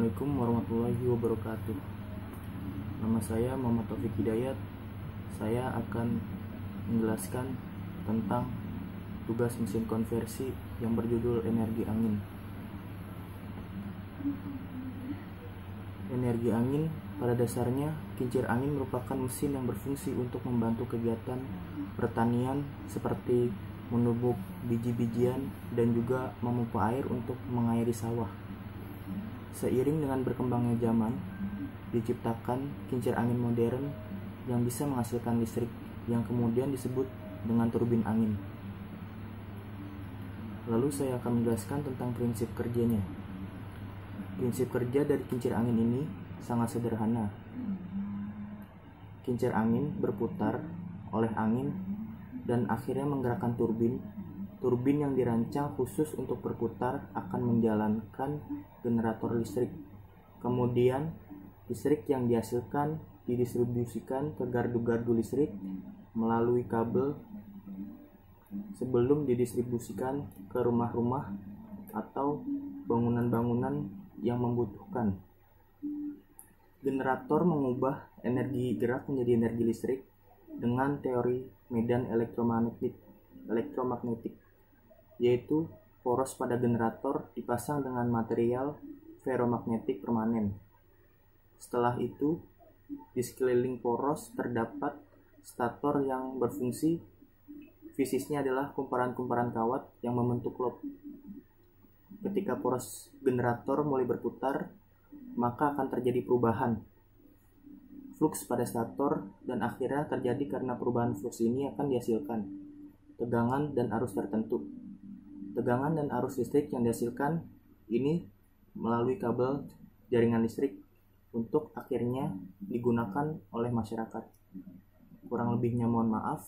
Assalamualaikum warahmatullahi wabarakatuh. Nama saya Muhammad Taufik Hidayat. Saya akan menjelaskan tentang tugas mesin konversi yang berjudul energi angin. Energi angin pada dasarnya, kincir angin merupakan mesin yang berfungsi untuk membantu kegiatan pertanian seperti menubuk biji-bijian dan juga memompa air untuk mengairi sawah. Seiring dengan berkembangnya zaman, diciptakan kincir angin modern yang bisa menghasilkan listrik yang kemudian disebut dengan turbin angin. Lalu saya akan menjelaskan tentang prinsip kerjanya. Prinsip kerja dari kincir angin ini sangat sederhana. Kincir angin berputar oleh angin dan akhirnya menggerakkan turbin. Turbin yang dirancang khusus untuk berputar akan menjalankan generator listrik. Kemudian, listrik yang dihasilkan didistribusikan ke gardu-gardu listrik melalui kabel sebelum didistribusikan ke rumah-rumah atau bangunan-bangunan yang membutuhkan. Generator mengubah energi gerak menjadi energi listrik dengan teori medan elektromagnetik, yaitu poros pada generator dipasang dengan material ferromagnetik permanen. Setelah itu, di sekeliling poros terdapat stator yang berfungsi. Fisiknya adalah kumparan-kumparan kawat yang membentuk loop. Ketika poros generator mulai berputar, maka akan terjadi perubahan flux pada stator dan akhirnya terjadi karena perubahan flux ini akan dihasilkan tegangan dan arus tertentu. Tegangan dan arus listrik yang dihasilkan ini melalui kabel jaringan listrik untuk akhirnya digunakan oleh masyarakat. Kurang lebihnya mohon maaf.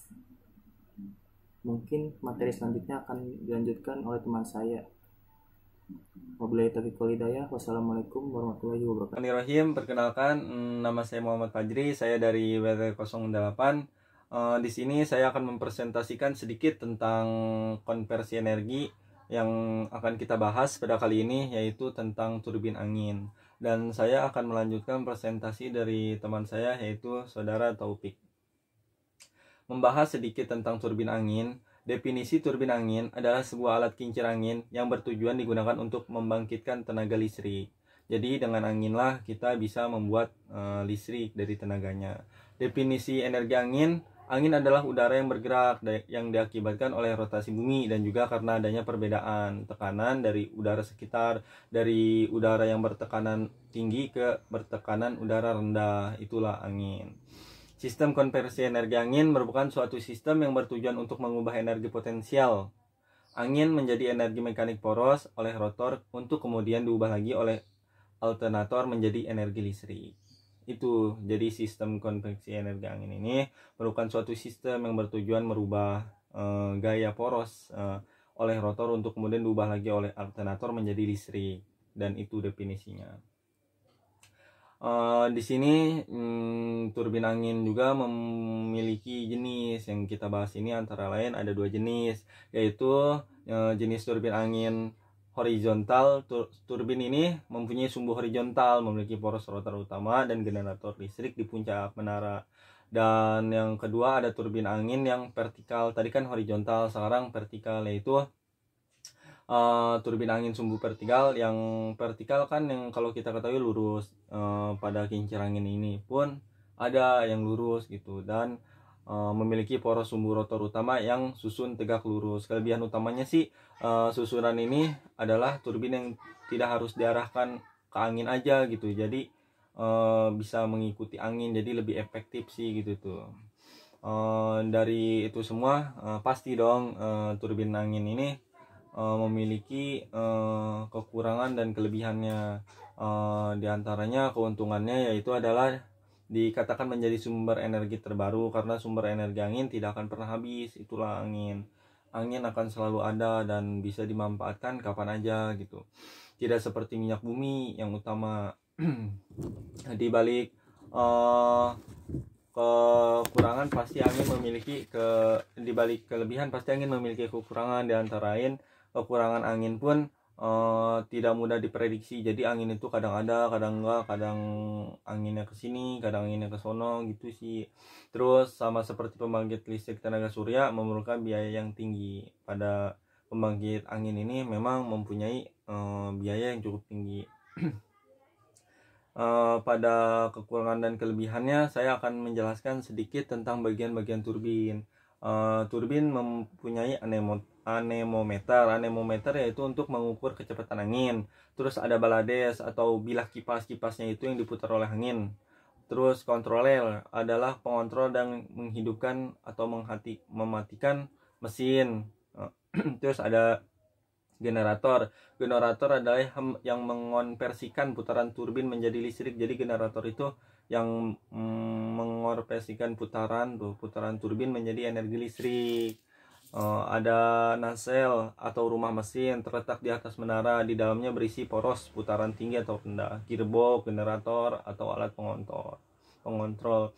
Mungkin materi selanjutnya akan dilanjutkan oleh teman saya. Wabillahi taufiq wal hidayah. Wassalamualaikum warahmatullahi wabarakatuh. Bismillahirrahmanirrahim. Perkenalkan, nama saya Muhammad Fajri. Saya dari WT08. Di sini saya akan mempresentasikan sedikit tentang konversi energi yang akan kita bahas pada kali ini, yaitu tentang turbin angin. Dan saya akan melanjutkan presentasi dari teman saya, yaitu Saudara Taufik. Membahas sedikit tentang turbin angin. Definisi turbin angin adalah sebuah alat kincir angin yang bertujuan digunakan untuk membangkitkan tenaga listrik. Jadi dengan anginlah kita bisa membuat listrik dari tenaganya. Definisi energi angin. Angin adalah udara yang bergerak yang diakibatkan oleh rotasi bumi dan juga karena adanya perbedaan tekanan dari udara sekitar, dari udara yang bertekanan tinggi ke bertekanan udara rendah. Itulah angin. Sistem konversi energi angin merupakan suatu sistem yang bertujuan untuk mengubah energi potensial angin menjadi energi mekanik poros oleh rotor untuk kemudian diubah lagi oleh alternator menjadi energi listrik. Itu jadi sistem konveksi energi angin ini merupakan suatu sistem yang bertujuan merubah gaya poros oleh rotor untuk kemudian diubah lagi oleh alternator menjadi listrik, dan itu definisinya. Di sini turbin angin juga memiliki jenis yang kita bahas ini, antara lain ada dua jenis, yaitu jenis turbin angin horizontal. Turbin ini mempunyai sumbu horizontal, memiliki poros rotor utama dan generator listrik di puncak menara. Dan yang kedua ada turbin angin yang vertikal. Tadi kan horizontal, sekarang vertikal, yaitu turbin angin sumbu vertikal. Yang vertikal kan yang kalau kita ketahui lurus. Pada kincir angin ini pun ada yang lurus gitu, dan memiliki poros sumbu rotor utama yang susun tegak lurus. Kelebihan utamanya sih susunan ini adalah turbin yang tidak harus diarahkan ke angin aja gitu, jadi bisa mengikuti angin, jadi lebih efektif sih gitu tuh. Dari itu semua pasti dong turbin angin ini memiliki kekurangan dan kelebihannya. Di antaranya keuntungannya yaitu adalah dikatakan menjadi sumber energi terbaru, karena sumber energi angin tidak akan pernah habis. Itulah angin. Angin akan selalu ada dan bisa dimanfaatkan kapan aja gitu. Tidak seperti minyak bumi yang utama. Di balik kekurangan pasti angin memiliki di balik kelebihan pasti angin memiliki kekurangan. Di antara lain kekurangan angin pun tidak mudah diprediksi. Jadi angin itu kadang ada, kadang enggak, kadang anginnya ke sini, kadang anginnya ke sono gitu sih. Terus sama seperti pembangkit listrik tenaga surya memerlukan biaya yang tinggi. Pada pembangkit angin ini memang mempunyai biaya yang cukup tinggi. Pada kekurangan dan kelebihannya saya akan menjelaskan sedikit tentang bagian-bagian turbin. Turbin mempunyai anemometer. Anemometer yaitu untuk mengukur kecepatan angin. Terus ada balades atau bilah kipas-kipasnya itu yang diputar oleh angin. Terus kontroler adalah pengontrol dan menghidupkan atau mematikan mesin. Terus ada generator. Generator adalah yang mengonversikan putaran turbin menjadi listrik. Jadi generator itu yang mengonversikan putaran turbin menjadi energi listrik. Ada nacelle atau rumah mesin terletak di atas menara. Di dalamnya berisi poros putaran tinggi atau rendah, gearbox, generator atau alat pengontrol.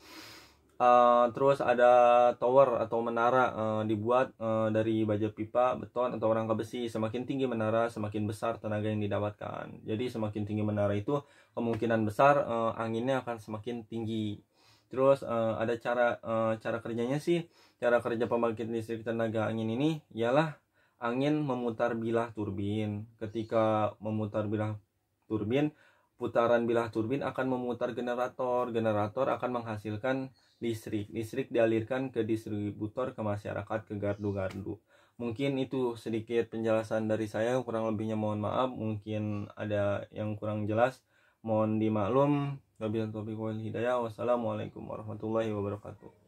Terus ada tower atau menara dibuat dari baja pipa, beton atau rangka besi. Semakin tinggi menara, semakin besar tenaga yang didapatkan. Jadi semakin tinggi menara itu kemungkinan besar anginnya akan semakin tinggi. Terus ada cara kerjanya sih. Cara kerja pembangkit listrik tenaga angin ini ialah angin memutar bilah turbin. Ketika memutar bilah turbin, putaran bilah turbin akan memutar generator. Generator akan menghasilkan listrik. Listrik dialirkan ke distributor, ke masyarakat, ke gardu-gardu. Mungkin itu sedikit penjelasan dari saya, kurang lebihnya mohon maaf. Mungkin ada yang kurang jelas, mohon dimaklum. Wabillahi taufiq wal hidayah. Wassalamualaikum warahmatullahi wabarakatuh.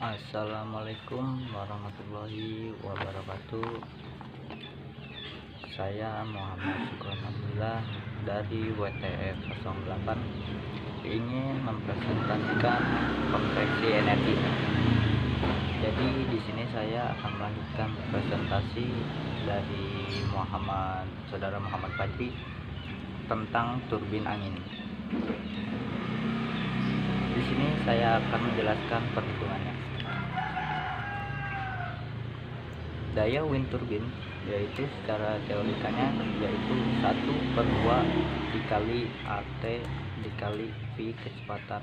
Assalamualaikum warahmatullahi wabarakatuh. Saya Muhammad Syukron Abdullah dari WTF 08 ingin mempresentasikan konveksi energi. Jadi di sini saya akan melanjutkan presentasi dari Saudara Muhammad Fajri tentang turbin angin. Di sini saya akan menjelaskan perhitungannya. Daya wind turbine yaitu secara teorikanya yaitu 1/2 dikali AT dikali V kecepatan,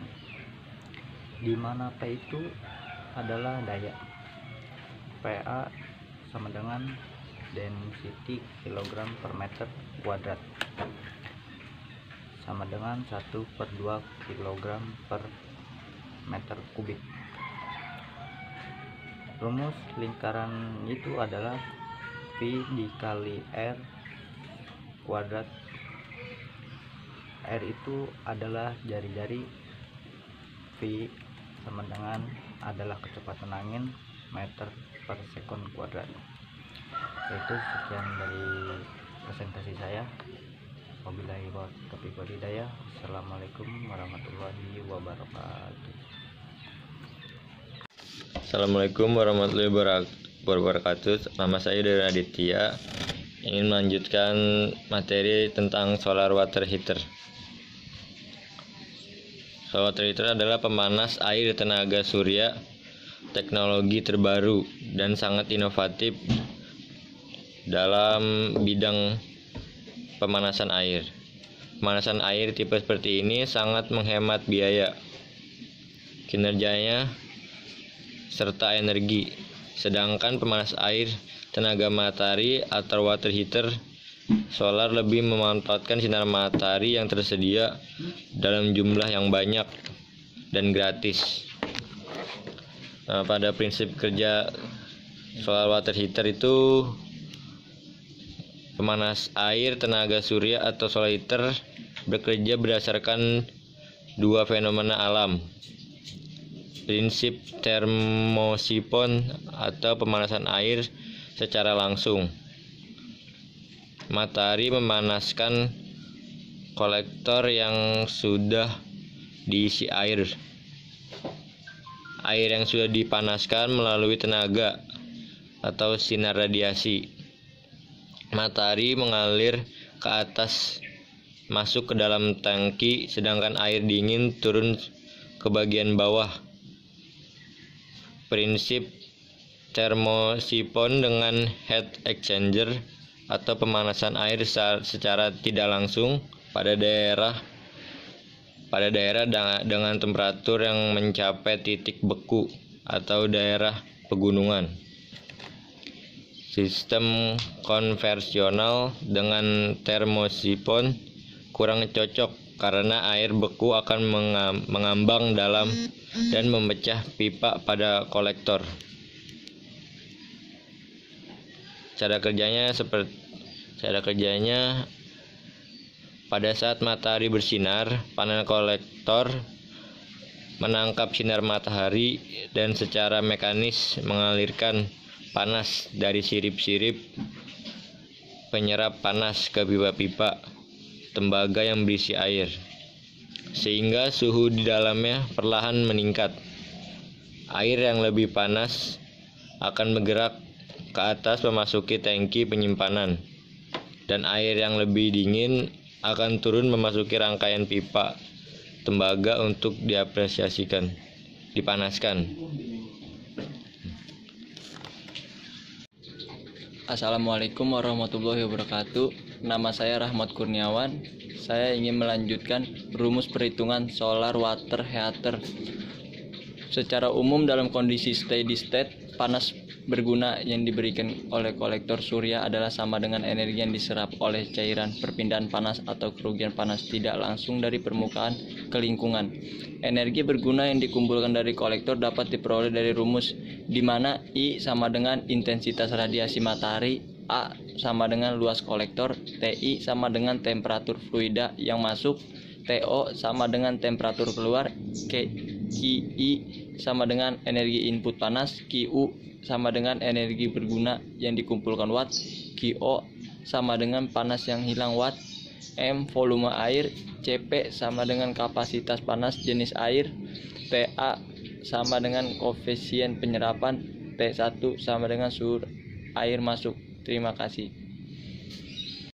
di mana P itu adalah daya, PA sama dengan density kilogram per meter kuadrat, sama dengan 1/2 kilogram per meter kubik. Rumus lingkaran itu adalah V dikali R kuadrat. R itu adalah jari-jari, V sama dengan adalah kecepatan angin meter per sekon kuadrat. Itu sekian dari presentasi saya. Wabillahi taufiq wal hidayah. Assalamualaikum warahmatullahi wabarakatuh. Assalamualaikum warahmatullahi wabarakatuh. Nama saya Dari Aditya, ingin melanjutkan materi tentang solar water heater. Solar water heater adalah pemanas air tenaga surya, teknologi terbaru dan sangat inovatif dalam bidang pemanasan air. Pemanasan air tipe seperti ini sangat menghemat biaya, kinerjanya serta energi. Sedangkan pemanas air tenaga matahari atau water heater solar lebih memanfaatkan sinar matahari yang tersedia dalam jumlah yang banyak dan gratis. Nah, pada prinsip kerja solar water heater itu, pemanas air tenaga surya atau solar heater bekerja berdasarkan dua fenomena alam. Prinsip termosifon atau pemanasan air secara langsung. Matahari memanaskan kolektor yang sudah diisi air. Air yang sudah dipanaskan melalui tenaga atau sinar radiasi. Matahari mengalir ke atas masuk ke dalam tangki, sedangkan air dingin turun ke bagian bawah. Prinsip termosifon dengan heat exchanger atau pemanasan air secara tidak langsung pada daerah dengan temperatur yang mencapai titik beku atau daerah pegunungan. Sistem konvensional dengan termosifon kurang cocok karena air beku akan mengambang dalam dan memecah pipa pada kolektor. Cara kerjanya pada saat matahari bersinar, panel kolektor menangkap sinar matahari dan secara mekanis mengalirkan panas dari sirip-sirip penyerap panas ke pipa-pipa tembaga yang berisi air, sehingga suhu di dalamnya perlahan meningkat. Air yang lebih panas akan bergerak ke atas memasuki tangki penyimpanan, dan air yang lebih dingin akan turun memasuki rangkaian pipa tembaga untuk dipanaskan. Assalamualaikum warahmatullahi wabarakatuh. Nama saya Rahmat Kurniawan. Saya ingin melanjutkan rumus perhitungan solar water heater. Secara umum dalam kondisi steady state, panas berguna yang diberikan oleh kolektor surya adalah sama dengan energi yang diserap oleh cairan perpindahan panas atau kerugian panas tidak langsung dari permukaan ke lingkungan. Energi berguna yang dikumpulkan dari kolektor dapat diperoleh dari rumus di mana I sama dengan intensitas radiasi matahari, A sama dengan luas kolektor, TI sama dengan temperatur fluida yang masuk, TO sama dengan temperatur keluar, QI sama dengan energi input panas, QU sama dengan energi berguna yang dikumpulkan watt, QO sama dengan panas yang hilang watt, M volume air, CP sama dengan kapasitas panas jenis air, TA sama dengan koefisien penyerapan, T1 sama dengan suhu air masuk. Terima kasih.